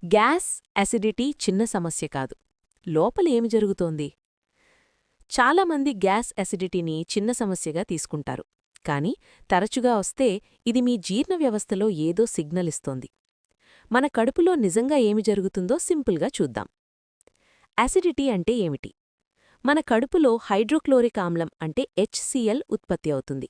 Gas, acidity చిన్న సమస్య కాదు. లోపల ఏమి జరుగుతోంది? చాలామంది గ్యాస్ అసిడిటీని చిన్న సమస్యగా తీసుకుంటారు. కానీ తరచుగా వస్తే ఇది మీ జీర్ణ వ్యవస్థలో ఏదో సిగ్నల్ ఇస్తోంది. మన కడుపులో నిజంగా ఏమి జరుగుతుందో సింపుల్గా చూద్దాం. అసిడిటీ అంటే ఏమిటి? మన కడుపులో హైడ్రోక్లోరిక్ ఆమ్లం అంటే HCl ఉత్పత్తి అవుతుంది.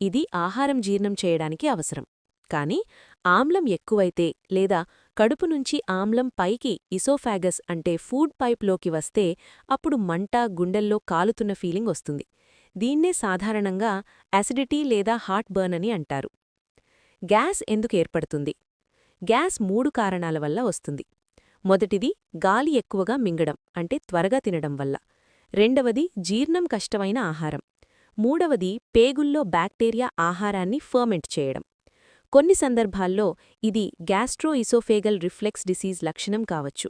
ఇది ఆహారం జీర్ణం చేయడానికి అవసరం. కానీ ఆమ్లం ఎక్కువైతే లేదా కడుపు నుంచి ఆమ్లం పైకి ఇసోఫాగస్ అంటే ఫుడ్ పైప్లోకి వస్తే అప్పుడు మంట, గుండెల్లో కాలుతున్న ఫీలింగ్ వస్తుంది. దీన్నే సాధారణంగా అసిడిటీ లేదా హార్ట్ బర్న్ అని అంటారు. గ్యాస్ ఎందుకు ఏర్పడుతుంది? గ్యాస్ 3 కారణాల వల్ల వస్తుంది. మొదటిది గాలి ఎక్కువగా మింగడం అంటే త్వరగా తినడం వల్ల. రెండవది జీర్ణం కష్టమైన ఆహారం. మూడవది పేగుల్లో బ్యాక్టీరియా ఆహారాన్ని ఫర్మెంట్ చేయడం. కొన్ని సందర్భాల్లో ఇది గ్యాస్ట్రోఇసోఫేగల్ రిఫ్లెక్స్ డిసీజ్ లక్షణం కావచ్చు.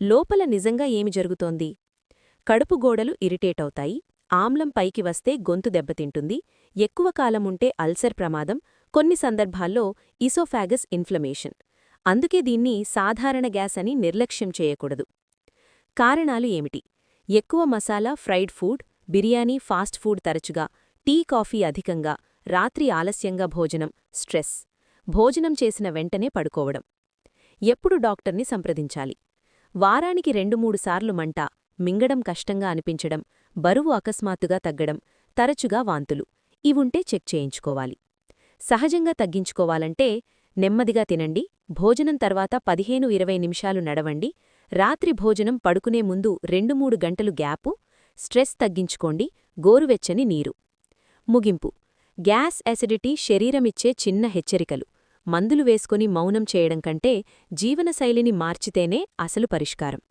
లోపల నిజంగా ఏమి జరుగుతోంది? కడుపు గోడలు ఇరిటేట్ అవుతాయి, ఆమ్లం పైకి వస్తే గొంతు దెబ్బతింటుంది, ఎక్కువ కాలముంటే అల్సర్ ప్రమాదం, కొన్ని సందర్భాల్లో ఇసోఫాగస్ ఇన్ఫ్లమేషన్. అందుకే దీన్ని సాధారణ గ్యాస్ అని నిర్లక్ష్యం చేయకూడదు. కారణాలు ఏమిటి? ఎక్కువ masala, fried food, biryani, fast food తరచుగా, టీ, కాఫీ అధికంగా, రాత్రి ఆలస్యంగా భోజనం, స్ట్రెస్, భోజనం చేసిన వెంటనే పడుకోవడం. ఎప్పుడు డాక్టర్ని సంప్రదించాలి? వారానికి 2-3 సార్లు మంట, మింగడం కష్టంగా అనిపించడం, బరువు అకస్మాత్తుగా తగ్గడం, తరచుగా వాంతులు ఇవుంటే చెక్ చేయించుకోవాలి. సహజంగా తగ్గించుకోవాలంటే నెమ్మదిగా తినండి, భోజనం తర్వాత 15-20 నిమిషాలు నడవండి, రాత్రి భోజనం పడుకునే ముందు 2-3 గంటలు గ్యాపు, స్ట్రెస్ తగ్గించుకోండి, గోరువెచ్చని నీరు. ముగింపు: గ్యాస్, అసిడిటీ శరీరమిచ్చే చిన్న హెచ్చరికలు. మందులు వేసుకుని మౌనం చేయడం కంటే జీవనశైలిని మార్చితేనే అసలు పరిష్కారం.